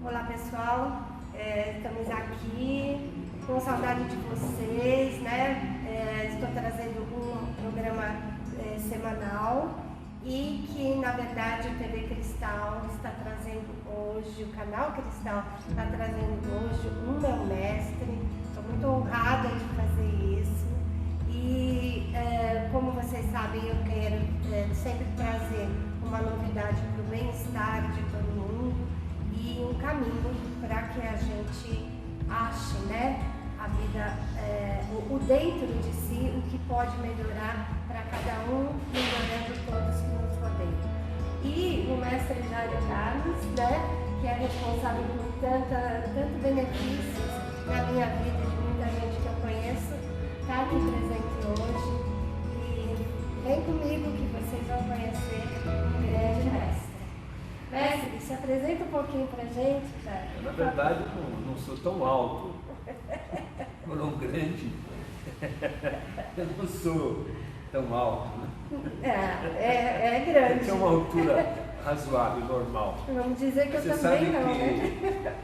Olá pessoal, estamos aqui com saudade de vocês, né? Estou trazendo um programa semanal e que na verdade o TV Cristal está trazendo hoje, o canal Cristal está trazendo hoje um meu mestre. Estou muito honrada de fazer isso e como vocês sabem eu quero sempre trazer uma novidade para o bem-estar de todo mundo e um caminho para que a gente ache, né, a vida, o dentro de si, o que pode melhorar para cada um, melhorando todos que nos rodeiam. E o mestre Jairo Carlos, né, que é responsável por tantos benefícios na minha vida e de muita gente que eu conheço, está aqui presente hoje. E vem comigo que vocês vão conhecer um grande mestre. Mestre, se apresenta um pouquinho pra gente, cara. Na verdade, não sou tão alto, ou não grande. Eu não sou tão alto. É grande. Tem uma altura razoável, normal. Vamos dizer que Você eu também não, que, né?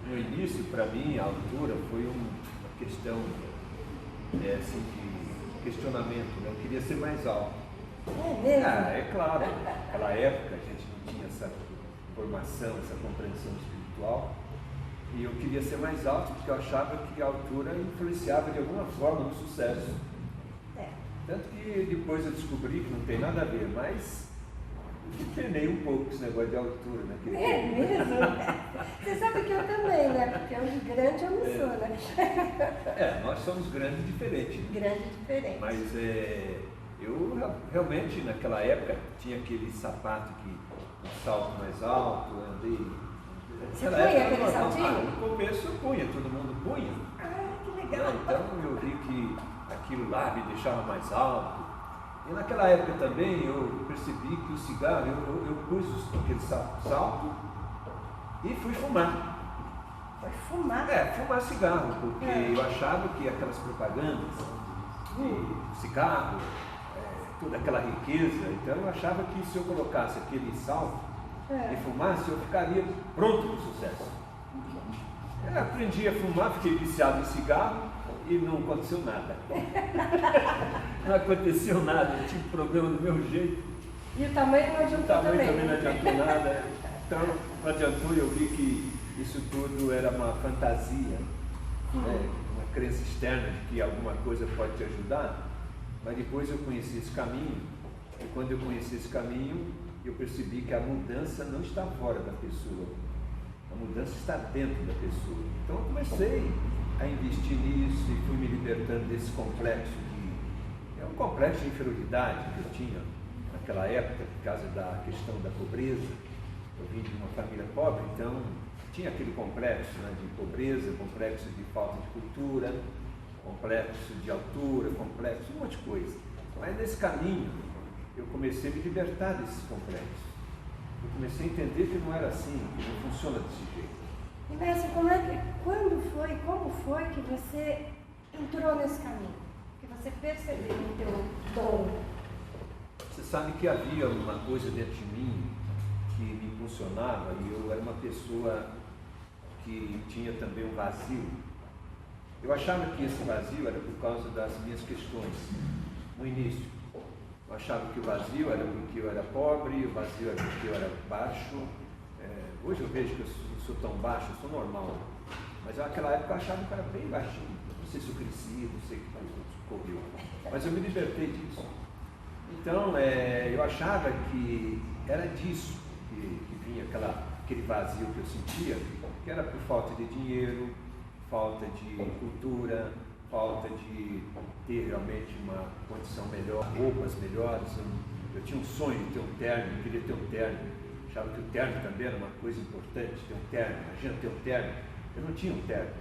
No início, para mim, a altura foi uma questão assim, de questionamento. Né? Eu queria ser mais alto. É mesmo? É claro. Naquela época, a gente não tinha essa formação, essa compreensão espiritual. E eu queria ser mais alto, porque eu achava que a altura influenciava de alguma forma no sucesso. Tanto que depois eu descobri que não tem nada a ver, mas eu treinei um pouco esse negócio de altura naquele tempo. Mesmo? Você sabe que eu também, né? Porque eu de grande eu não sou, né? Nós somos grandes diferentes. Grande diferente. Mas eu realmente naquela época tinha aquele sapato que um salto mais alto, andei. Você punha aquele saltinho? No começo eu punha, todo mundo punha. Ah, que legal! Então eu vi que aquilo lá me deixava mais alto. E naquela época também eu percebi que o cigarro, eu pus aquele salto e fui fumar. Foi fumar? Fumar cigarro, porque eu achava que aquelas propagandas de cigarro, toda aquela riqueza, então eu achava que se eu colocasse aquele salto e fumasse, eu ficaria pronto para o sucesso. Eu aprendi a fumar, fiquei viciado em cigarro e não aconteceu nada. Não aconteceu nada, eu tive problema do meu jeito. E o tamanho não adiantou também? O tamanho também não adiantou nada. Então não adiantou, eu vi que isso tudo era uma fantasia, uma crença externa de que alguma coisa pode te ajudar. Mas depois eu conheci esse caminho, e quando eu conheci esse caminho, eu percebi que a mudança não está fora da pessoa, a mudança está dentro da pessoa. Então eu comecei a investir nisso e fui me libertando desse complexo é um complexo de inferioridade que eu tinha naquela época, por causa da questão da pobreza. Eu vim de uma família pobre, então tinha aquele complexo, né, de pobreza, complexo de falta de cultura, complexo de altura, complexo, um monte de coisa. Mas nesse caminho eu comecei a me libertar desses complexos. Eu comecei a entender que não era assim, que não funciona desse jeito. E mestre, como foi que você entrou nesse caminho? Que você percebeu o teu dom? Você sabe que havia uma coisa dentro de mim que me impulsionava, e eu era uma pessoa que tinha também um vazio. Eu achava que esse vazio era por causa das minhas questões no início. Eu achava que o vazio era porque eu era pobre, o vazio era porque eu era baixo. Hoje eu vejo que eu não sou tão baixo, eu sou normal. Mas naquela época eu achava que eu era bem baixinho. Não sei se eu cresci, não sei o que ocorreu. Mas eu me libertei disso. Então eu achava que era disso que vinha aquele vazio que eu sentia, que era por falta de dinheiro, falta de cultura, falta de ter realmente uma condição melhor, roupas melhores. Eu tinha um sonho de ter um terno, eu queria ter um terno. Achava que o terno também era uma coisa importante, ter um terno. Imagina ter um terno. Eu não tinha um terno.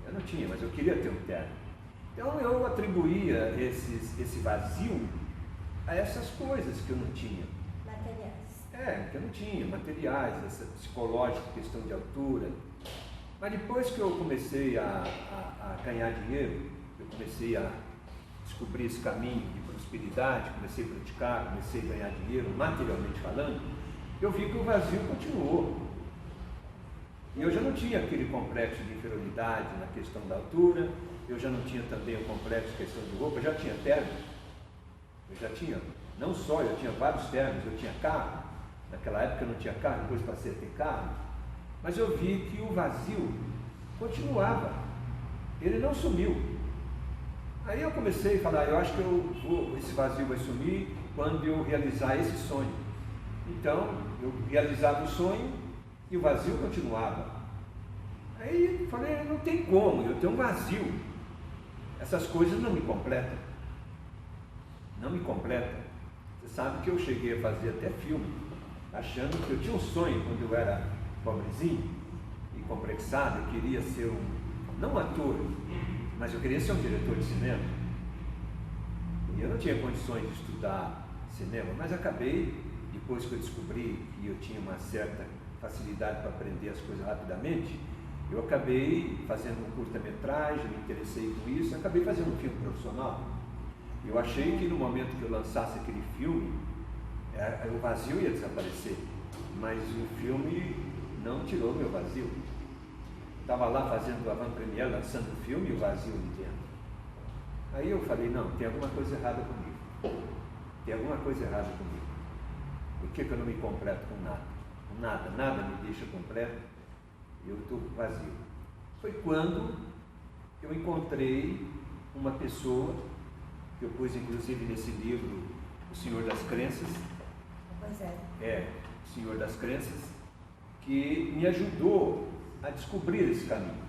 Eu não tinha, mas eu queria ter um terno. Então eu atribuía esse vazio a essas coisas que eu não tinha. Materiais. Que eu não tinha, materiais, essa psicológica, questão de altura. Mas depois que eu comecei a ganhar dinheiro, eu comecei a descobrir esse caminho de prosperidade, comecei a praticar, comecei a ganhar dinheiro, materialmente falando, eu vi que o vazio continuou. E eu já não tinha aquele complexo de inferioridade na questão da altura, eu já não tinha também o complexo de questão de roupa, eu já tinha terno, eu já tinha, não só, eu tinha vários ternos, eu tinha carro, naquela época eu não tinha carro, depois passei a ter carro, mas eu vi que o vazio continuava, ele não sumiu. Aí eu comecei a falar, eu acho que esse vazio vai sumir quando eu realizar esse sonho. Então, eu realizava o sonho e o vazio continuava. Aí eu falei, não tem como, eu tenho um vazio. Essas coisas não me completam. Não me completam. Você sabe que eu cheguei a fazer até filme, achando que eu tinha um sonho quando eu era pobrezinho e complexado, eu queria ser não um ator, mas eu queria ser um diretor de cinema. E eu não tinha condições de estudar cinema, mas acabei, depois que eu descobri que eu tinha uma certa facilidade para aprender as coisas rapidamente, eu acabei fazendo um curta-metragem, me interessei com isso, acabei fazendo um filme profissional. Eu achei que no momento que eu lançasse aquele filme, o vazio ia desaparecer, mas o filme não tirou meu vazio. Estava lá fazendo a avant-première, lançando o filme e o vazio ali dentro. Aí eu falei, não, tem alguma coisa errada comigo. Tem alguma coisa errada comigo. Por que eu não me completo com nada? Com nada, nada me deixa completo, eu estou vazio. Foi quando eu encontrei uma pessoa, que eu pus inclusive nesse livro, O Senhor das Crenças. Pois é. O Senhor das Crenças, que me ajudou a descobrir esse caminho.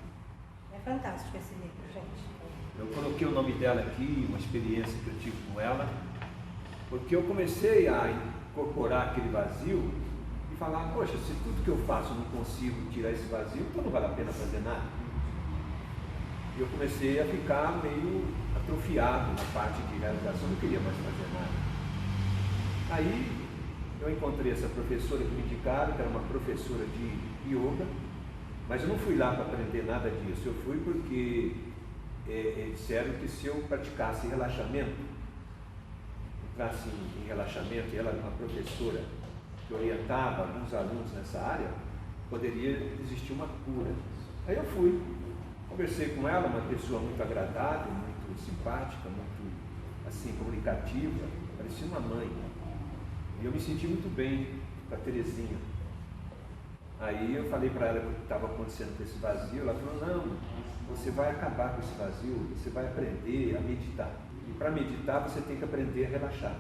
É fantástico esse livro, gente. Eu coloquei o nome dela aqui, uma experiência que eu tive com ela, porque eu comecei a incorporar aquele vazio e falar, poxa, se tudo que eu faço eu não consigo tirar esse vazio, então não vale a pena fazer nada. E eu comecei a ficar meio atrofiado na parte de realização, não queria mais fazer nada. Aí eu encontrei essa professora que me indicaram, que era uma professora de yoga, mas eu não fui lá para aprender nada disso, eu fui porque disseram que se eu praticasse relaxamento, entrasse em relaxamento, e ela era uma professora que orientava alguns alunos nessa área, poderia existir uma cura. Aí eu fui, conversei com ela, uma pessoa muito agradável, muito simpática, muito assim, comunicativa, parecia uma mãe. E eu me senti muito bem com a Terezinha. Aí eu falei para ela o que estava acontecendo com esse vazio, ela falou, não, você vai acabar com esse vazio, você vai aprender a meditar. E para meditar você tem que aprender a relaxar.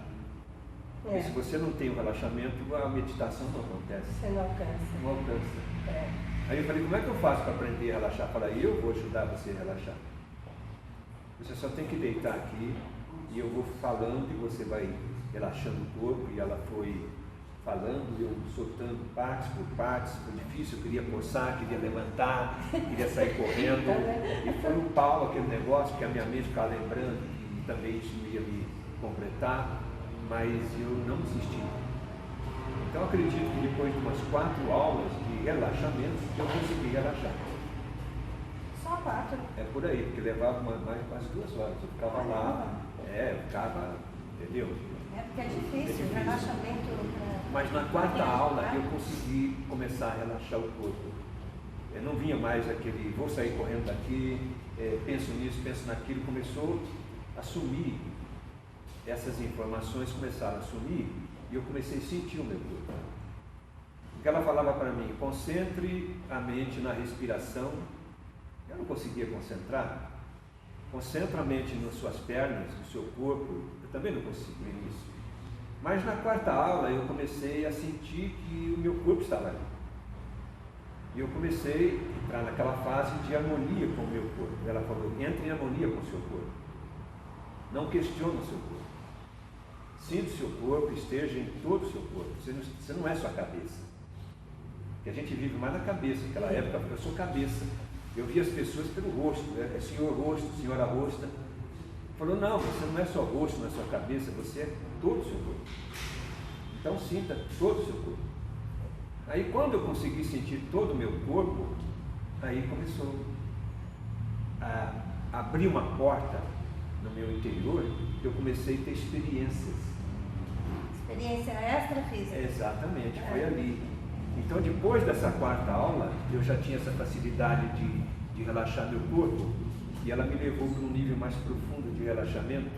E se você não tem o relaxamento, a meditação não acontece. Você não alcança. Não alcança. Aí eu falei, como é que eu faço para aprender a relaxar? Ela falou, eu vou ajudar você a relaxar. Você só tem que deitar aqui e eu vou falando e você vai relaxando o corpo. E ela foi falando, eu soltando partes por partes, foi difícil, eu queria forçar, queria levantar, queria sair correndo. E foi um pau aquele negócio que a minha mente ficava lembrando que também isso não ia me completar, mas eu não desisti. Então acredito que depois de umas 4 aulas de relaxamento, eu consegui relaxar. Só 4? É por aí, porque levava mais quase 2 horas. Eu ficava lá, entendeu? É porque é difícil, o relaxamento. Mas na 4ª aula eu consegui começar a relaxar o corpo. Eu não vinha mais aquele, vou sair correndo daqui, penso nisso, penso naquilo. Começou a sumir, essas informações começaram a sumir e eu comecei a sentir o meu corpo. Porque ela falava para mim, concentre a mente na respiração. Eu não conseguia concentrar. Concentra a mente nas suas pernas, no seu corpo. Eu também não consigo nisso. Mas na 4ª aula eu comecei a sentir que o meu corpo estava ali. E eu comecei a entrar naquela fase de harmonia com o meu corpo. Ela falou, entre em harmonia com o seu corpo. Não questione o seu corpo. Sinta o seu corpo, esteja em todo o seu corpo. Você não é só a cabeça. Porque a gente vive mais na cabeça. Naquela época eu sou cabeça. Eu via as pessoas pelo rosto. É senhor rosto, senhora rosta. Falou, não, você não é só rosto, não é só cabeça, você é todo o seu corpo. Então sinta todo o seu corpo. Aí quando eu consegui sentir todo o meu corpo, aí começou a abrir uma porta no meu interior, que eu comecei a ter experiências. Experiência extrafísica. Exatamente, foi ali. Então, depois dessa quarta aula, eu já tinha essa facilidade de relaxar meu corpo, e ela me levou para um nível mais profundo de relaxamento,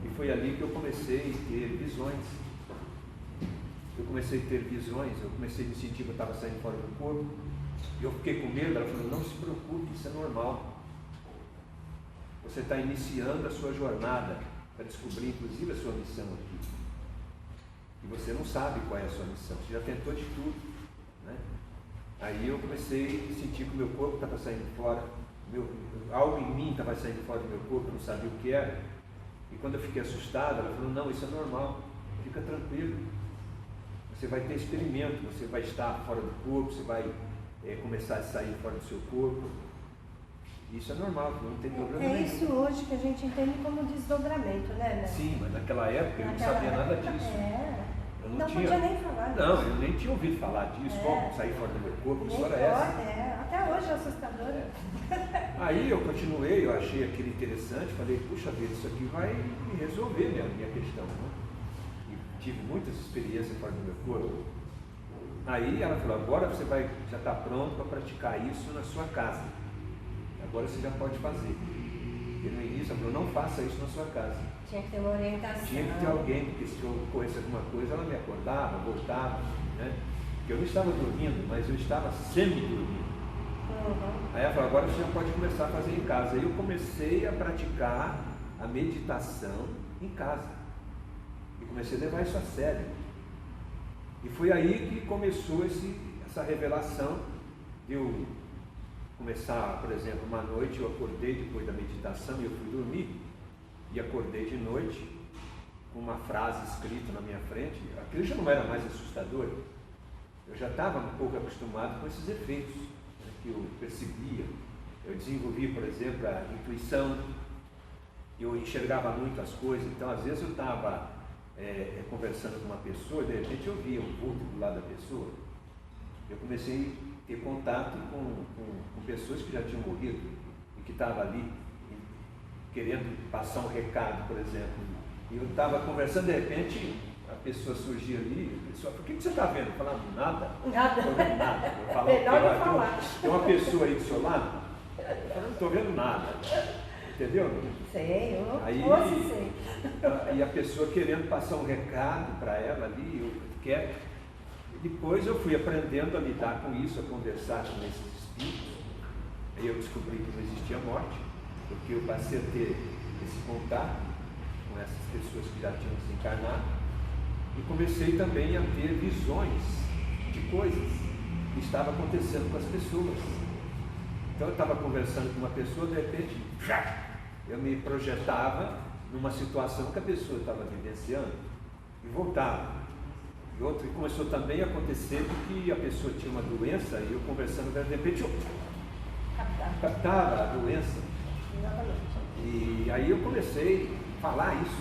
e foi ali que eu comecei a ter visões. Eu comecei a ter visões, eu comecei a me sentir que eu estava saindo fora do corpo, eu fiquei com medo. Ela falou: não se preocupe, isso é normal. Você está iniciando a sua jornada para descobrir, inclusive, a sua missão aqui. E você não sabe qual é a sua missão, você já tentou de tudo, né? Aí eu comecei a sentir que o meu corpo estava saindo fora, algo em mim estava saindo fora do meu corpo, eu não sabia o que era. E quando eu fiquei assustado, ela falou: não, isso é normal, fica tranquilo. Você vai ter experimento, você vai estar fora do corpo, você vai começar a sair fora do seu corpo. Isso é normal, não tem problema nenhum. É isso hoje que a gente entende como desdobramento, né? Sim, mas naquela época eu não sabia nada disso. Eu não tinha, podia nem falar disso. Não, eu nem tinha ouvido falar disso, como sair fora do meu corpo, que história é essa? Até hoje é assustadora. Aí eu continuei, eu achei aquilo interessante, falei: puxa vida, isso aqui vai me resolver a minha questão, né? E tive muitas experiências fora do meu corpo. Aí ela falou: agora você já está pronto para praticar isso na sua casa. Agora você já pode fazer. E no início ela falou: não faça isso na sua casa. Tinha que ter uma orientação. Tinha que ter alguém, porque se eu ocorresse alguma coisa, ela me acordava, voltava, né? Porque eu não estava dormindo, mas eu estava semi-dormindo. Aí ela falou: agora você já pode começar a fazer em casa. Aí eu comecei a praticar a meditação em casa. E comecei a levar isso a sério. E foi aí que começou essa revelação de eu começar, por exemplo, uma noite eu acordei depois da meditação e eu fui dormir. E acordei de noite com uma frase escrita na minha frente. Aquilo já não era mais assustador. Eu já estava um pouco acostumado com esses efeitos, né, que eu percebia. Eu desenvolvi, por exemplo, a intuição. Eu enxergava muito as coisas. Então, às vezes eu estava conversando com uma pessoa e de repente eu via um vulto do lado da pessoa. Eu comecei a ter contato com pessoas que já tinham morrido e que estavam ali querendo passar um recado, por exemplo. E eu estava conversando, de repente a pessoa surgia ali, a pessoa: por que você está vendo? Eu falava: nada. Nada. Não estou vendo nada. Eu falava: melhor não falar. Tem uma pessoa aí do seu lado? Eu falava: não estou vendo nada. Entendeu? Sei, sei. E a pessoa querendo passar um recado para ela ali, eu quero. Depois eu fui aprendendo a lidar com isso, a conversar com esses espíritos. Aí eu descobri que não existia morte, porque eu passei a ter esse contato com essas pessoas que já tinham desencarnado, e comecei também a ter visões de coisas que estavam acontecendo com as pessoas. Então eu estava conversando com uma pessoa, de repente, eu me projetava numa situação que a pessoa estava vivenciando e voltava. E começou também a acontecer porque a pessoa tinha uma doença e eu conversando, de repente eu captava a doença. E aí eu comecei a falar isso.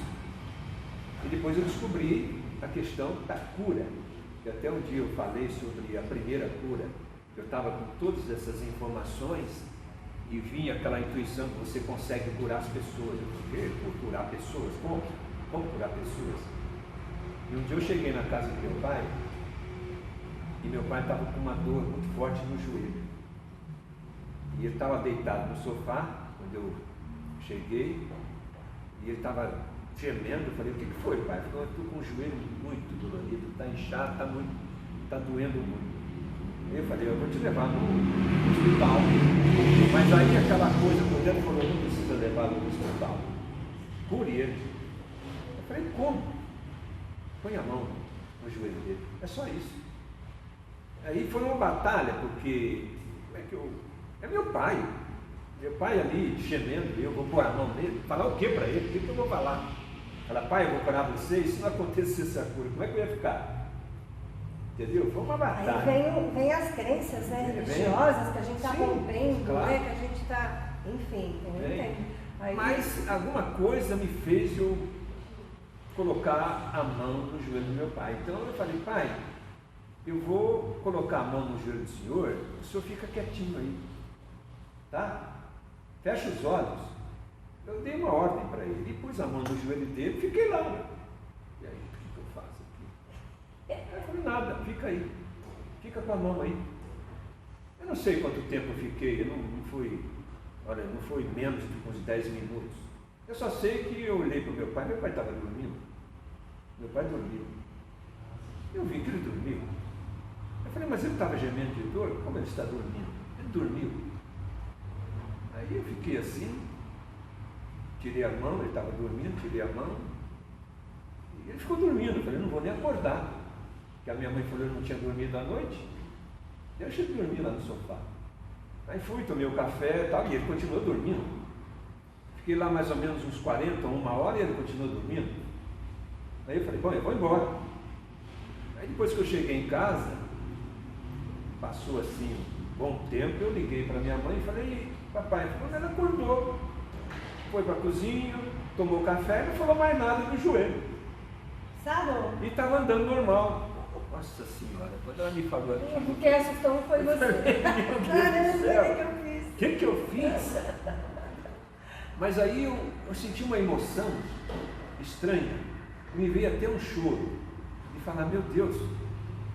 E depois eu descobri a questão da cura, que até um dia eu falei sobre a primeira cura. Eu estava com todas essas informações e vinha aquela intuição que você consegue curar as pessoas. Eu falei: curar pessoas? Como curar pessoas? E um dia eu cheguei na casa do meu pai e meu pai estava com uma dor muito forte no joelho. E ele estava deitado no sofá quando eu cheguei e ele estava gemendo. Eu falei: o que foi, pai? Ele falou: eu estou com o joelho muito dolorido, está inchado, está doendo muito. Eu falei: eu vou te levar no hospital. Mas aí aquela coisa por dentro falou: não precisa levá-lo no hospital. Cure ele. Eu falei: como? Põe a mão no joelho dele. É só isso. Aí foi uma batalha, porque é meu pai. Meu pai ali gemendo, eu vou pôr a mão nele, falar o que para ele? O que eu vou falar? Falar: pai, eu vou curar você, e se não acontecesse essa cura, como é que eu ia ficar? Entendeu? Foi uma batalha. Aí vem as crenças, né, religiosas que a gente está rompendo, claro, né, que a gente está, enfim, eu entendo. Mas alguma coisa me fez eu colocar a mão no joelho do meu pai. Então eu falei: pai, eu vou colocar a mão no joelho do o senhor fica quietinho aí, tá? Fecha os olhos. Eu dei uma ordem para ele e pus a mão no joelho dele, fiquei lá. E aí, o que eu faço aqui? Eu falei: nada, fica aí. fica com a mão aí. Eu não sei quanto tempo eu fiquei, não foi menos de uns 10 minutos. Eu só sei que eu olhei para o meu pai estava dormindo. Meu pai dormiu. Eu vi que ele dormiu. Eu falei, mas ele estava gemendo de dor? Como ele está dormindo? Ele dormiu. Aí eu fiquei assim, tirei a mão, ele estava dormindo, tirei a mão, e ele ficou dormindo. Eu falei, não vou nem acordar. Porque a minha mãe falou que eu não tinha dormido à noite. Deixa ele dormir lá no sofá. Aí fui, tomei o café e tal, e ele continuou dormindo. Fiquei lá mais ou menos uns 40, uma hora, e ele continuou dormindo. Aí eu falei, bom, eu vou embora. Aí depois que eu cheguei em casa, passou assim um bom tempo, eu liguei para minha mãe e falei, papai, quando ela acordou, foi para a cozinha, tomou café e não falou mais nada do joelho. Sarou. E estava andando normal. Nossa Senhora, quando ela me falou aquilo... Porque assustou foi você. Meu Deus do céu, o que eu fiz? Mas aí eu senti uma emoção estranha, me veio até um choro, e falar, meu Deus,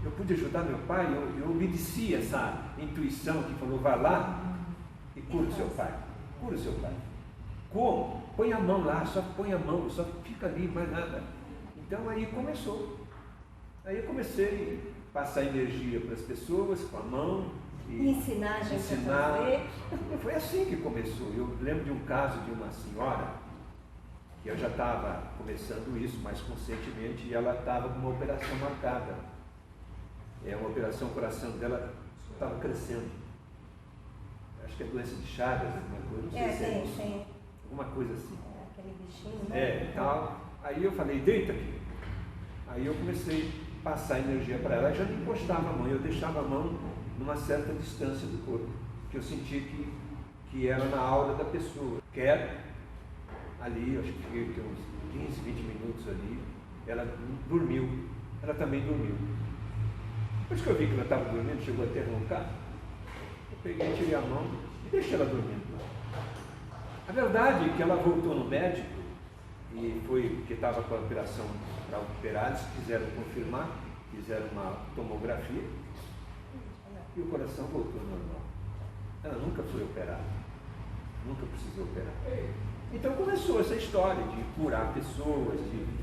eu pude ajudar meu pai, eu obedeci essa intuição que falou, vai lá e cura o seu pai, cura o seu pai. Como? Põe a mão lá, só põe a mão, só fica ali, mais nada. Então aí começou. Aí eu comecei a passar energia para as pessoas com a mão. E ensinar a gente a fazer. Foi assim que começou. Eu lembro de um caso de uma senhora, que eu já estava começando isso mais conscientemente, e ela estava com uma operação marcada. Uma operação, o coração dela estava crescendo. Acho que é doença de Chagas, alguma coisa, não sei se é isso. Tem. Alguma coisa assim. Aquele bichinho, né? E tal. Aí eu falei, deita aqui. Aí eu comecei a passar energia para ela, eu já não encostava a mão, eu deixava a mão numa certa distância do corpo, que eu senti que era na aura da pessoa. Quero, ali, acho que fiquei uns 15, 20 minutos ali, ela dormiu, ela também dormiu. Depois que eu vi que ela estava dormindo, chegou até a roncar, eu peguei, tirei a mão e deixei ela dormindo. A verdade é que ela voltou no médico, e foi que estava com a operação para operar, eles quiseram confirmar, fizeram uma tomografia, e o coração voltou ao normal. Ela nunca foi operada, nunca precisou operar. Então começou essa história de curar pessoas,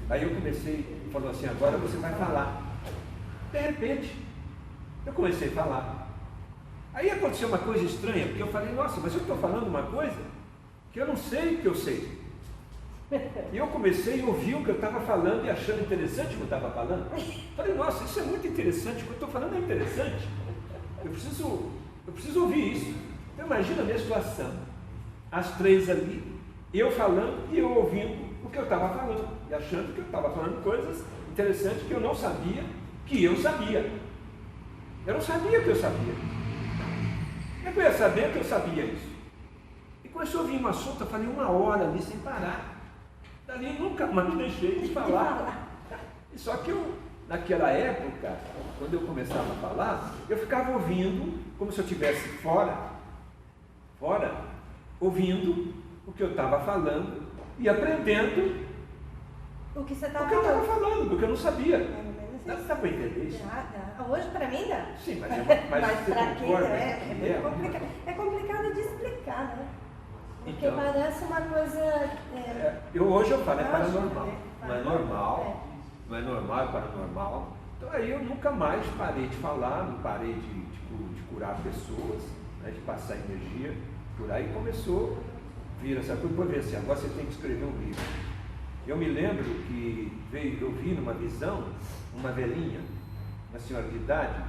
aí eu comecei, falou assim, agora você vai falar. De repente, eu comecei a falar. Aí aconteceu uma coisa estranha, porque eu falei, nossa, mas eu estou falando uma coisa que eu não sei que eu sei. E eu comecei a ouvir o que eu estava falando e achando interessante o que eu estava falando. Falei, nossa, isso é muito interessante, o que eu estou falando é interessante. Eu preciso ouvir isso. Então imagina a minha situação. As três ali, eu falando e eu ouvindo o que eu estava falando. E achando que eu estava falando coisas interessantes que eu não sabia que eu sabia. Eu não sabia que eu sabia. Eu ia saber que eu sabia isso. E começou a vir um assunto, eu falei 1 hora ali sem parar. Dali nunca mais deixei de falar. E só que eu, naquela época, quando eu começava a falar, eu ficava ouvindo, como se eu estivesse fora, ouvindo o que eu estava falando e aprendendo o que você estava falando. O que eu estava falando, porque eu não sabia. Dá para entender isso? Hoje para mim dá. Sim, mas para quem é complicado de explicar, né? Porque então, parece uma coisa... hoje eu falo, é paranormal. Não é normal, não é normal, é paranormal. Então aí eu nunca mais parei de falar, não parei de curar pessoas, né, de passar energia. Por aí começou a vir essa coisa, por ver assim, agora você tem que escrever um livro. Eu me lembro que eu vi numa visão uma velhinha, uma senhora de idade,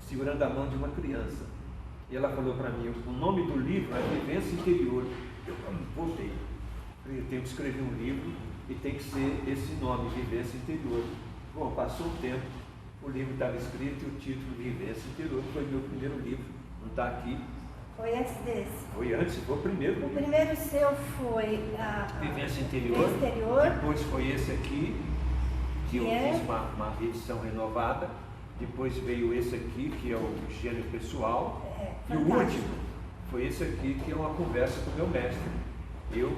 segurando a mão de uma criança. E ela falou para mim, o nome do livro é Vivência Interior. Eu voltei. Eu tenho que escrever um livro e tem que ser esse nome, Vivência Interior. Bom, passou um tempo, o livro estava escrito e o título Vivência Interior foi meu primeiro livro, não está aqui. Foi antes desse? Foi antes, foi o primeiro livro. O primeiro seu foi a Vivência Interior. Depois foi esse aqui, que eu fiz uma edição renovada. Depois veio esse aqui, que é o Gênio Pessoal. E o último foi esse aqui, que é uma conversa com o meu mestre. Eu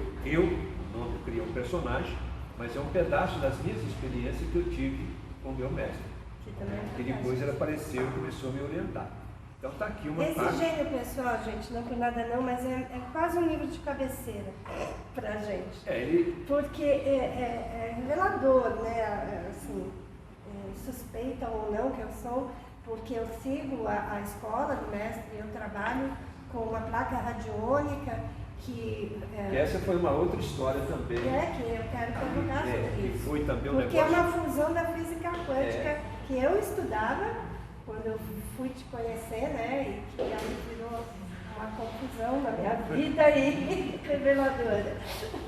não criei um personagem, mas é um pedaço das minhas experiências que eu tive com o meu mestre. Que também é E depois ela apareceu e começou a me orientar. Então está aqui uma Esse parte. gênio pessoal, gente, não por nada não, mas é quase um livro de cabeceira pra gente. Porque é revelador, né? Assim, suspeitam ou não que eu sou, porque eu sigo a escola do mestre, eu trabalho com uma placa radiônica que... essa foi uma outra história também. Que eu quero colocar sobre isso. isso. Foi também um porque negócio... é uma fusão da física quântica que eu estudava quando eu fui te conhecer, né? E que ela virou uma confusão na minha vida e reveladora.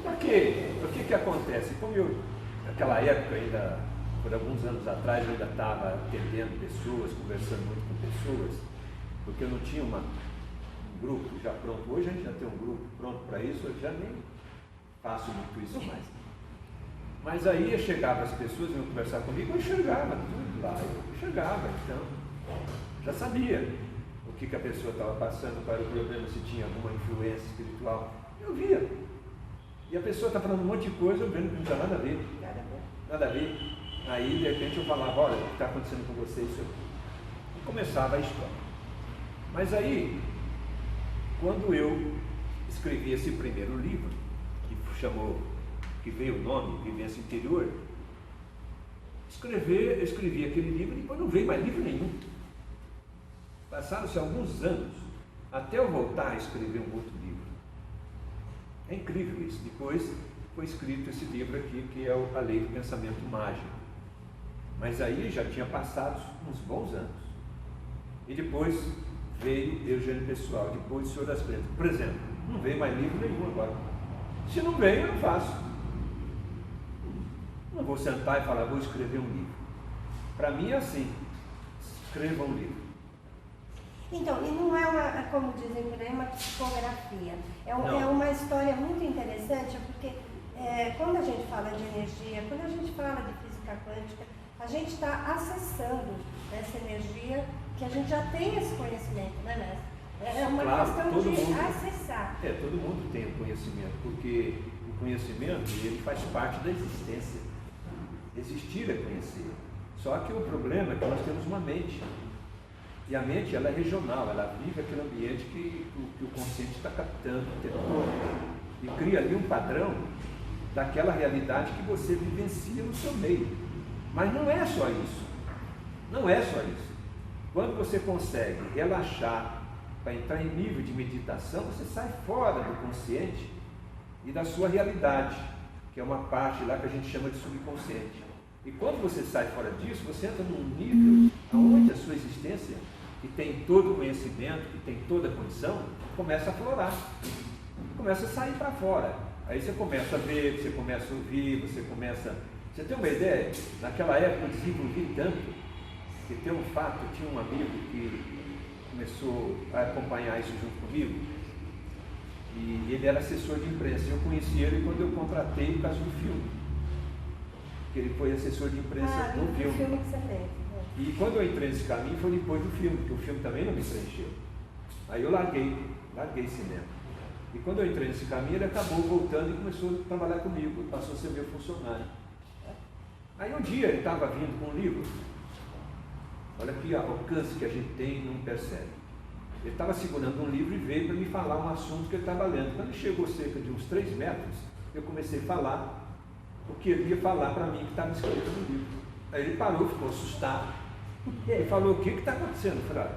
Por quê? O que acontece? Como eu, naquela época ainda, por alguns anos atrás, eu ainda estava atendendo pessoas, conversando muito com pessoas, porque eu não tinha um grupo já pronto. Hoje a gente já tem um grupo pronto para isso, eu já nem faço muito isso mais. Mas aí chegava as pessoas, iam conversar comigo, eu enxergava tudo lá, eu enxergava, então, já sabia o que a pessoa estava passando, qual era o problema, se tinha alguma influência espiritual, eu via. E a pessoa está falando um monte de coisa, eu vendo que não tinha nada a ver. Nada a ver. Aí, de repente, eu falava, olha, o que está acontecendo com você? Isso e começava a história. Mas aí, quando eu escrevi esse primeiro livro, que veio o nome Vivência Interior, eu escrevi aquele livro e depois não veio mais livro nenhum. Passaram-se alguns anos até eu voltar a escrever um outro livro. É incrível isso. Depois foi escrito esse livro aqui, que é A Lei do Pensamento Mágico. Mas aí já tinha passado uns bons anos. E depois veio Eugênio Pessoal, depois o Senhor das Plantas. Por exemplo, não veio mais livro nenhum agora. Se não veio, eu não faço. Não vou sentar e falar, vou escrever um livro. Para mim é assim, escreva um livro. Então, e não é como dizem por aí, uma psicografia. É uma história muito interessante, porque quando a gente fala de energia, quando a gente fala de física quântica, a gente está acessando essa energia que a gente já tem esse conhecimento, né, mestre? É uma questão de acessar. Todo mundo tem o conhecimento, porque o conhecimento ele faz parte da existência. Existir é conhecer. Só que o problema é que nós temos uma mente. E a mente ela é regional, ela vive aquele ambiente que o consciente está captando o tempo todo. E cria ali um padrão daquela realidade que você vivencia no seu meio. Mas não é só isso. Não é só isso. Quando você consegue relaxar para entrar em nível de meditação, você sai fora do consciente e da sua realidade, que é uma parte lá que a gente chama de subconsciente. E quando você sai fora disso, você entra num nível onde a sua existência, que tem todo o conhecimento, que tem toda a condição, começa a aflorar, começa a sair para fora. Aí você começa a ver, você começa a ouvir, Você tem uma ideia? Naquela época eu desenvolvi tanto, que tem um fato, eu tinha um amigo que começou a acompanhar isso junto comigo, e ele era assessor de imprensa. Eu conheci ele quando eu contratei por causa do filme. Ele foi assessor de imprensa no filme. Filme que você fez. E quando eu entrei nesse caminho foi depois do filme, porque o filme também não me preencheu. Aí eu larguei cinema. E quando eu entrei nesse caminho, ele acabou voltando e começou a trabalhar comigo, passou a ser meu funcionário. Aí um dia ele estava vindo com um livro, olha que alcance que a gente tem e não percebe. Ele estava segurando um livro e veio para me falar um assunto que ele estava lendo. Quando ele chegou cerca de uns 3 metros, eu comecei a falar o que ele ia falar para mim que estava escrito no livro. Aí ele parou, ficou assustado. Ele falou, o que está acontecendo, Frade?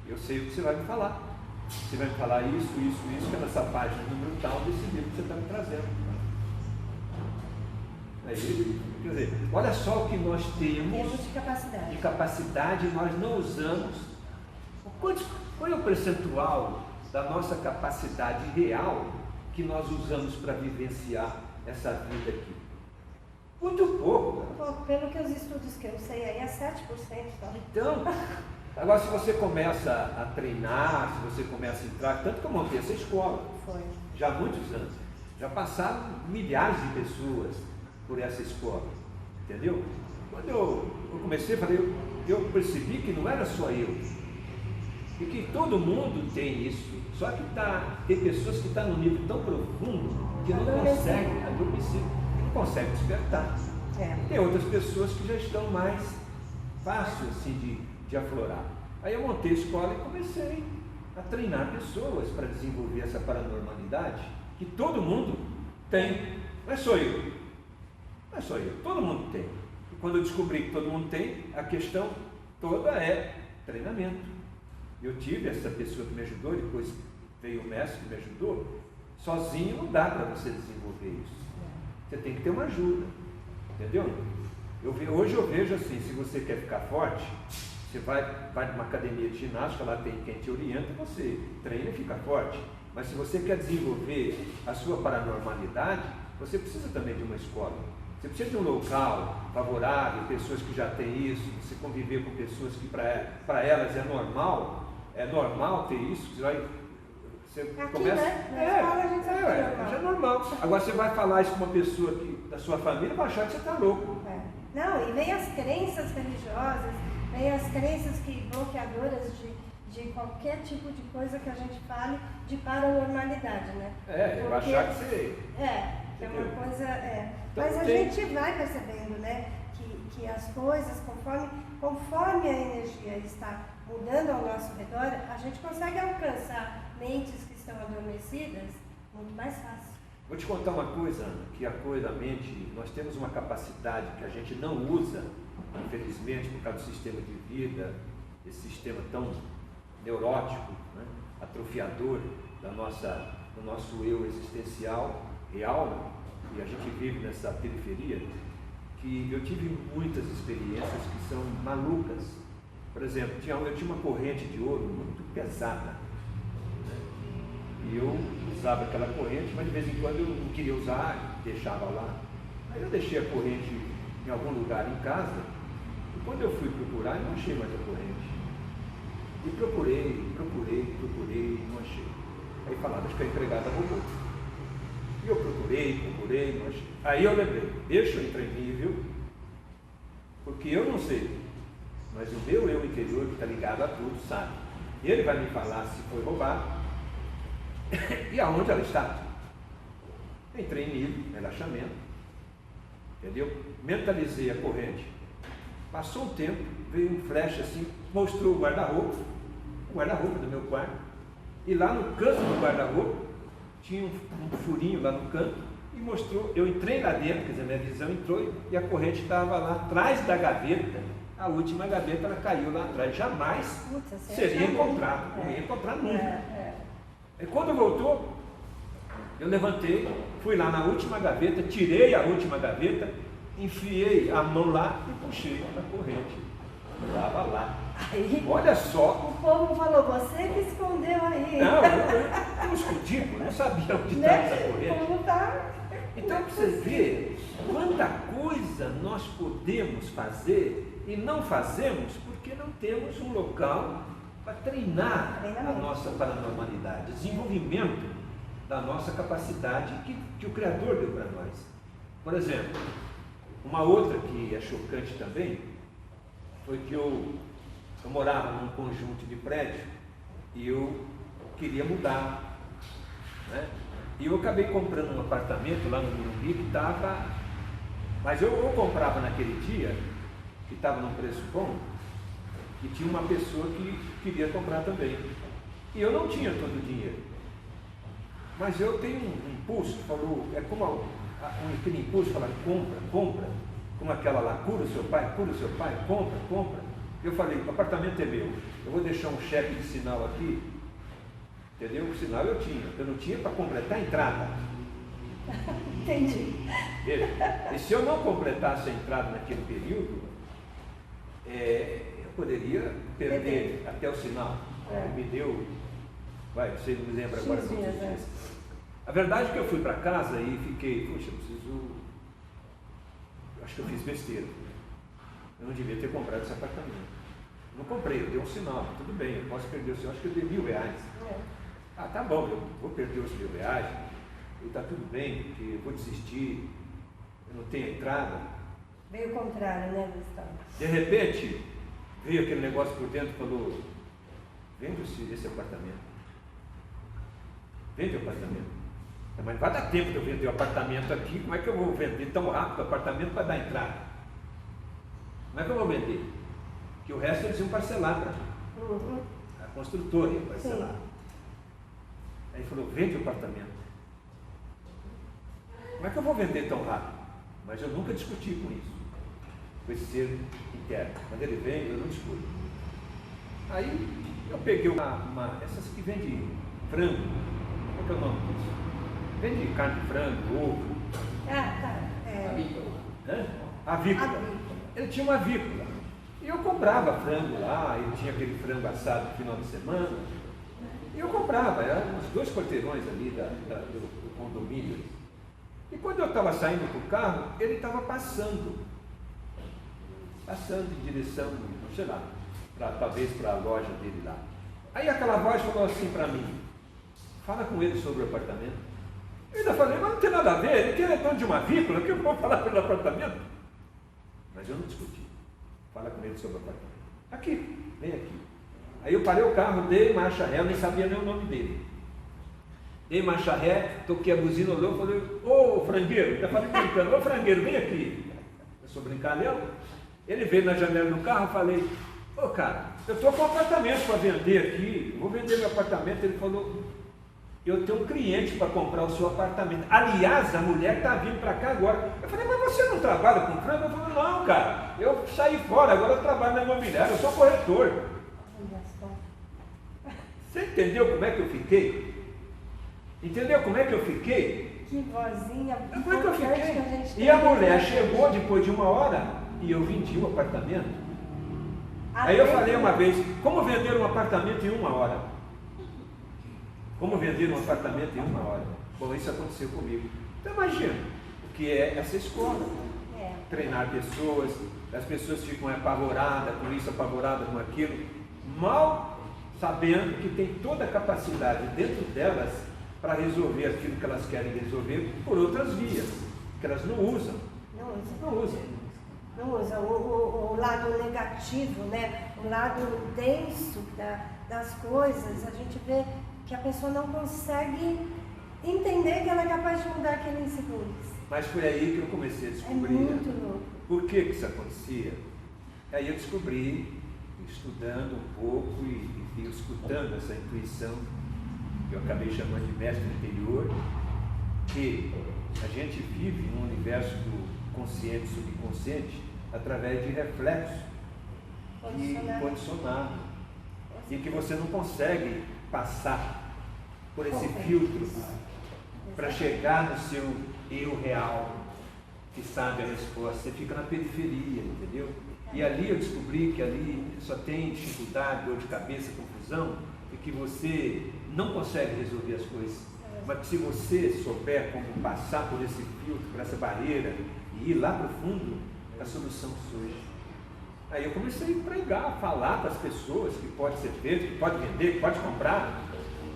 Eu sei o que você vai me falar. Você vai me falar isso, que é nessa página número tal desse livro que você está me trazendo. Aí, quer dizer, olha só o que nós temos de capacidade, nós não usamos. Qual é o percentual da nossa capacidade real que nós usamos para vivenciar essa vida aqui? Muito pouco. Pelo que os estudos que eu sei aí, é 7%. Tá? Então, agora se você começa a treinar, se você começa a entrar, tanto que eu montei essa escola, já há muitos anos, já passaram milhares de pessoas por essa escola, entendeu? Quando eu comecei, eu percebi que não era só eu, e que todo mundo tem isso, só que tem pessoas que estão num nível tão profundo que não conseguem adormecer, não conseguem despertar. Tem outras pessoas que já estão mais fácil assim de aflorar. Aí eu montei a escola e comecei a treinar pessoas para desenvolver essa paranormalidade que todo mundo tem. Não é só eu. Não é só eu. Todo mundo tem. E quando eu descobri que todo mundo tem, a questão toda é treinamento. Eu tive essa pessoa que me ajudou, depois veio o mestre que me ajudou. Sozinho não dá para você desenvolver isso. Você tem que ter uma ajuda. Entendeu? Hoje eu vejo assim, se você quer ficar forte, você vai numa academia de ginástica, lá tem quem te orienta, você treina e fica forte. Mas se você quer desenvolver a sua paranormalidade, você precisa também de uma escola. Você precisa de um local favorável, pessoas que já têm isso, você conviver com pessoas que para elas é normal ter isso, você Aqui, começa. Né? Na escola a gente sabe que é normal. Já é normal. Agora você vai falar isso com uma pessoa da sua família, vai achar que você está louco. Não, e vem as crenças religiosas, vem as crenças bloqueadoras de qualquer tipo de coisa que a gente fale de paranormalidade, né? Eu achar que você... que é uma coisa... Então, mas a gente vai percebendo, né, que as coisas, conforme a energia está mudando ao nosso redor, a gente consegue alcançar mentes que estão adormecidas muito mais fácil. Vou te contar uma coisa, Ana, que a coisa da mente, nós temos uma capacidade que a gente não usa, infelizmente, por causa do sistema de vida, esse sistema tão neurótico, né, atrofiador do nosso eu existencial real, e a gente vive nessa periferia, que eu tive muitas experiências que são malucas. Por exemplo, eu tinha uma corrente de ouro muito pesada, e eu usava aquela corrente, mas de vez em quando eu não queria usar, deixava lá. Aí eu deixei a corrente em algum lugar em casa, e quando eu fui procurar, eu não achei mais a corrente. E procurei, não achei. Aí falaram, acho que a empregada roubou. E eu procurei, não achei. Aí eu lembrei, deixa eu entrar em mim, viu? Porque eu não sei, mas o meu eu interior, que está ligado a tudo, sabe. Ele vai me falar se foi roubado e aonde ela está. Entrei nele, relaxamento, entendeu? Mentalizei a corrente. Passou um tempo, veio um flash assim, mostrou o guarda-roupa do meu quarto, e lá no canto do guarda-roupa tinha um furinho lá no canto, e mostrou, eu entrei lá dentro, quer dizer, minha visão entrou, e a corrente estava lá atrás da gaveta, a última gaveta, ela caiu lá atrás, jamais seria encontrada, não ia encontrar nunca. E quando voltou, eu levantei, fui lá na última gaveta, tirei a última gaveta, enfiei a mão lá e puxei a corrente. Estava lá. Aí, olha só. O povo falou, você que escondeu aí. Não, eu escondi, eu não sabia onde estava essa corrente. Então você vê quanta coisa nós podemos fazer e não fazemos porque não temos um local para treinar a nossa paranormalidade, desenvolvimento da nossa capacidade que o Criador deu para nós. Por exemplo, uma outra que é chocante também foi que eu morava num conjunto de prédio e eu queria mudar, né? E eu acabei comprando um apartamento lá no Morumbi que estava, mas eu comprava naquele dia que estava num preço bom e tinha uma pessoa que queria comprar também e eu não tinha todo o dinheiro, mas eu tenho um impulso que falou, é como aquele impulso fala, compra, como aquela lá, cura o seu pai, compra. Eu falei, o apartamento é meu, eu vou deixar um cheque de sinal aqui, entendeu? O sinal eu não tinha para completar a entrada. Entendi. E se eu não completasse a entrada naquele período, eu poderia perder até o sinal. Me deu, você não me lembra agora quantos dias. A verdade é que eu fui para casa e fiquei, poxa, acho que eu fiz besteira. Eu não devia ter comprado esse apartamento. Eu não comprei, eu dei um sinal, tudo bem, eu posso perder o sinal, acho que eu dei R$1.000. Ah, tá bom, eu vou perder os R$1.000, e tá tudo bem, porque eu vou desistir, eu não tenho entrada. Veio o contrário, né, Gustavo? De repente, veio aquele negócio por dentro e falou, vende esse apartamento. Vende o apartamento. Mas vai dar tempo de eu vender o apartamento aqui, como é que eu vou vender tão rápido o apartamento para dar entrada? Como é que eu vou vender? que o resto eles iam parcelar para mim. Uhum. A construtora ia parcelar. Sim. Aí falou, vende o apartamento. Como é que eu vou vender tão rápido? Mas eu nunca discuti com isso, com esse ser interno. Quando ele vem, eu não discuto. Aí eu peguei essas que vendem frango, qual que é o nome disso? Vende carne de frango, ovo. Ah, tá. Avícola. Ele tinha uma avícola. E eu comprava frango lá, ele tinha aquele frango assado no final de semana. E eu comprava, eram uns 2 quarteirões ali do condomínio. E quando eu estava saindo para o carro, ele estava passando em direção, sei lá, talvez para a loja dele lá. Aí aquela voz falou assim para mim, fala com ele sobre o apartamento. Eu ainda falei, mas não tem nada a ver, ele é dono de uma avícola, que eu vou falar pelo apartamento? Mas eu não discuti. Fala com ele sobre o apartamento. Aqui, vem aqui. Aí eu parei o carro, dei marcha ré, eu nem sabia nem o nome dele. Dei marcha ré, toquei a buzina, olhou e falei, ô frangueiro, já falei brincando, ô frangueiro, vem aqui. Eu sou brincalhão. Ele veio na janela do carro, eu falei, ô cara, eu estou com um apartamento para vender aqui, vou vender meu apartamento. Ele falou, eu tenho um cliente para comprar o seu apartamento. Aliás, a mulher está vindo para cá agora. Eu falei, mas você não trabalha com frango? Ele falou, não, cara, eu saí fora, agora eu trabalho na imobiliária, eu sou corretor. Você entendeu como é que eu fiquei? Entendeu como é que eu fiquei? Que vozinha. Como é que eu fiquei? E a mulher chegou depois de 1 hora e eu vendi o apartamento. Aí eu falei uma vez, como vender um apartamento em 1 hora? Como vender um apartamento em 1 hora? Bom, isso aconteceu comigo. Então imagina o que é essa escola. Treinar pessoas, as pessoas ficam apavoradas com isso, apavoradas com aquilo, mal sabendo que tem toda a capacidade dentro delas para resolver aquilo que elas querem resolver por outras vias, que elas não usam. Não usam. Não usa o lado negativo, né? O lado denso das coisas. A gente vê que a pessoa não consegue entender que ela é capaz de mudar aquele inseguros. Mas foi aí que eu comecei a descobrir. É muito louco. Por que isso acontecia. Aí eu descobri, estudando um pouco e escutando essa intuição, que eu acabei chamando de mestre interior, que a gente vive num universo do consciente e subconsciente através de reflexos condicionado, e que você não consegue passar por esse filtro para chegar no seu eu real, que sabe a resposta. Você fica na periferia, entendeu? E ali eu descobri que ali só tem dificuldade, dor de cabeça, confusão, e que você não consegue resolver as coisas. Mas que se você souber como passar por esse filtro, por essa barreira, e ir lá para o fundo, a solução surge. Aí eu comecei a pregar, a falar para as pessoas que pode ser feito, que pode vender, que pode comprar,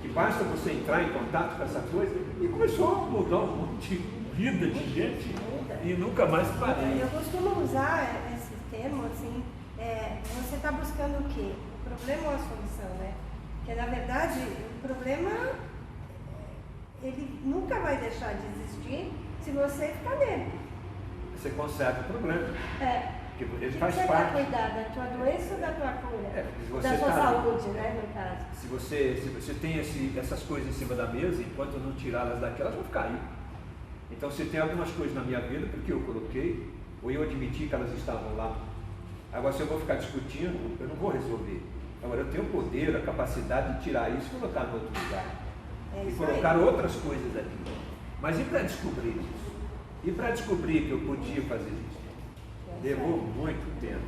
que basta você entrar em contato com essa coisa, e começou a mudar um monte de vida de gente, e nunca mais parei. Eu costumo usar esse termo assim, você está buscando o quê? O problema ou a solução, né? Porque na verdade o problema, ele nunca vai deixar de existir se você ficar nele. Você conserta o problema. Porque ele faz você parte. Você vai cuidar da tua doença ou da tua cura? Da sua saúde, né, no caso. Se você tem essas coisas em cima da mesa, enquanto eu não tirá-las daqui, elas vão ficar aí. Então, se tem algumas coisas na minha vida, porque eu coloquei, ou eu admiti que elas estavam lá. Agora, se eu vou ficar discutindo, eu não vou resolver. Agora, eu tenho o poder, a capacidade de tirar isso e colocar em outro lugar. E colocar outras coisas aqui. Mas e para descobrir isso? E para descobrir que eu podia fazer isso? Levou muito tempo.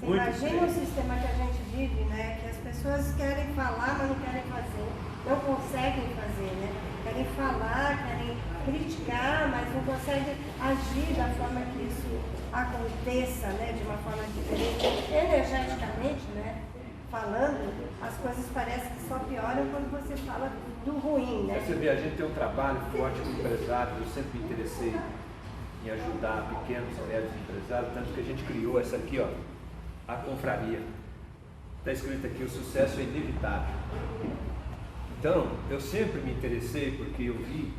Você imagina o sistema que a gente vive, né? Que as pessoas querem falar, mas não querem fazer. Não conseguem fazer, né? Querem falar, querem criticar, mas não conseguem agir da forma que isso aconteça, né? De uma forma diferente. Energeticamente, né? Falando, as coisas parecem que só pioram quando você fala do ruim, né? Você vê, a gente tem um trabalho forte com empresários. Eu sempre me interessei em ajudar pequenos e médios empresários, tanto que a gente criou essa aqui, ó, a confraria. Está escrito aqui, o sucesso é inevitável. Então, eu sempre me interessei porque eu vi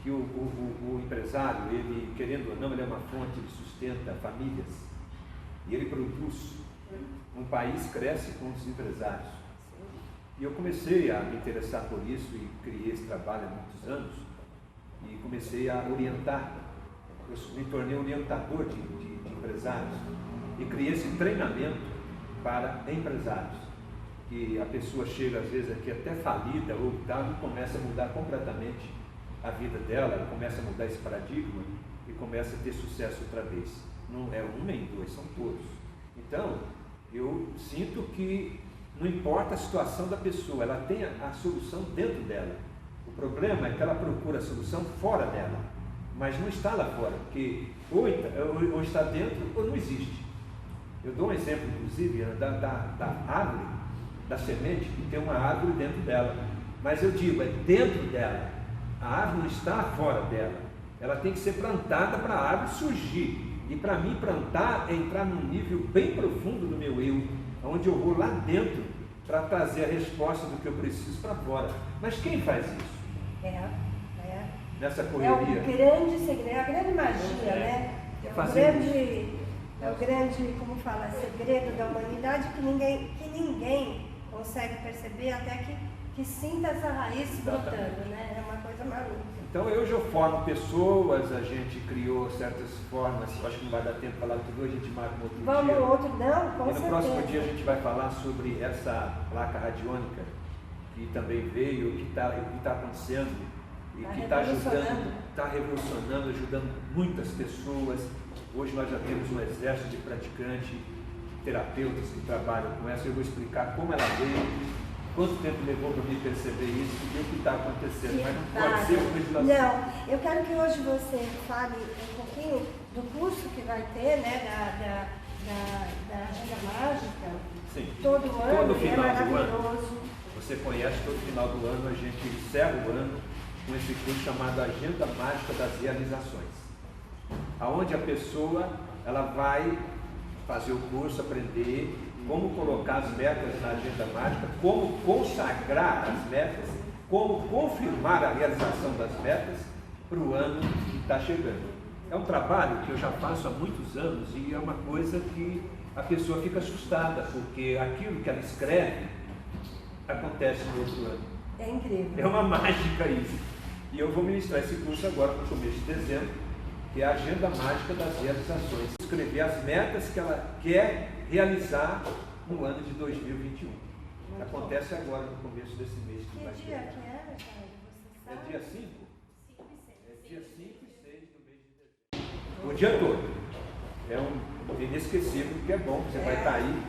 que o empresário, ele, querendo ou não, ele é uma fonte de sustento a famílias. E ele produz Um país cresce com os empresários. E eu comecei a me interessar por isso e criei esse trabalho há muitos anos e comecei a orientar. Eu me tornei orientador de empresários e criei esse treinamento para empresários. Que a pessoa chega às vezes aqui até falida ou tal e começa a mudar completamente a vida dela, ela começa a mudar esse paradigma e começa a ter sucesso outra vez. Não é um nem dois, são todos. Então, eu sinto que não importa a situação da pessoa, ela tem a solução dentro dela. O problema é que ela procura a solução fora dela, mas não está lá fora, porque ou está dentro ou não existe. Eu dou um exemplo, inclusive, da árvore, da semente, que tem uma árvore dentro dela. Mas eu digo, é dentro dela. A árvore não está fora dela. Ela tem que ser plantada para a árvore surgir. E para mim, plantar é entrar num nível bem profundo do meu eu, onde eu vou lá dentro para trazer a resposta do que eu preciso para fora. Mas quem faz isso? Nessa correria. É o grande segredo, a grande magia, né? É o grande, como fala, segredo da humanidade que ninguém consegue perceber até que sinta essa raiz brotando, né? É uma coisa maluca. Então eu já formo pessoas, a gente criou certas formas, acho que não vai dar tempo de falar tudo, a gente marca um outro dia. Vamos outro, não, com E no certeza. próximo dia a gente vai falar sobre essa placa radiônica que também veio, o que está acontecendo e que está ajudando, está revolucionando, ajudando muitas pessoas. Hoje nós já temos um exército de praticantes, terapeutas que trabalham com essa. Eu vou explicar como ela veio, quanto tempo levou para me perceber isso e o que está acontecendo. Mas não pode ser uma legislação. Não, eu quero que hoje você fale um pouquinho do curso que vai ter, né, da Agenda Mágica. Sim. Todo ano, Todo final é do maravilhoso. ano, você conhece, todo final do ano a gente encerra o ano com esse curso chamado Agenda Mágica das Realizações. Aonde a pessoa ela vai fazer o curso, aprender como colocar as metas na agenda mágica, como consagrar as metas, como confirmar a realização das metas para o ano que está chegando. É um trabalho que eu já faço há muitos anos e é uma coisa que a pessoa fica assustada, porque aquilo que ela escreve acontece no outro ano. É incrível. É uma mágica isso. E eu vou ministrar esse curso agora no começo de dezembro, que é a Agenda Mágica das Realizações. Escrever as metas que ela quer realizar no ano de 2021. Muito acontece bom. Agora, no começo desse mês. Que vai dia ter. que é, Jair? Você sabe? É dia 5? 5 e 6. É dia 5 e 6 do mês de dezembro. O dia todo. É um inesquecível, que é bom, você vai estar aí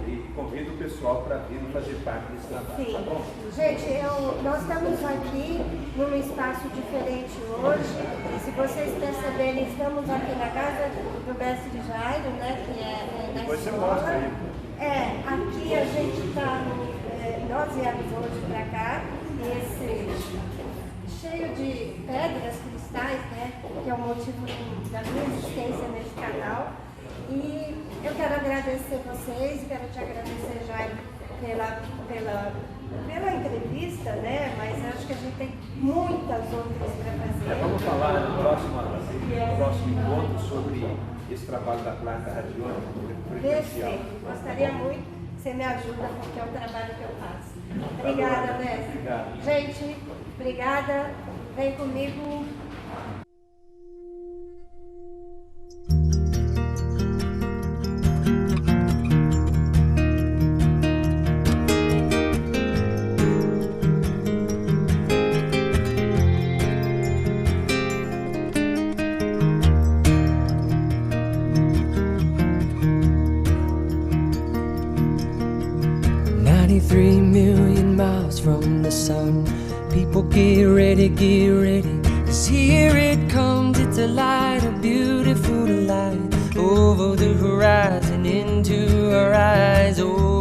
e convido o pessoal para vir fazer parte desse trabalho. Sim. Tá bom? Gente, nós estamos aqui num espaço diferente hoje. E se vocês perceberem, estamos aqui na casa do mestre Jairo, né? Que é na Depois você escola. mostra aí. Aqui a gente está, nós viemos hoje para cá, cheio de pedras cristais, né? Que é o motivo da minha existência nesse canal. E eu quero agradecer vocês, quero te agradecer, Jair, pela entrevista, né? Mas eu acho que a gente tem muitas outras para fazer. Vamos falar no próximo encontro sobre esse trabalho da placa radiônica frequencial. Perfeito, gostaria muito que você me ajuda, porque é o trabalho que eu faço. Obrigada, mestre. Obrigado. Gente, obrigada. Vem comigo. From the sun, people get ready, 'cause here it comes, it's a light, a beautiful light, over the horizon, into our eyes, oh.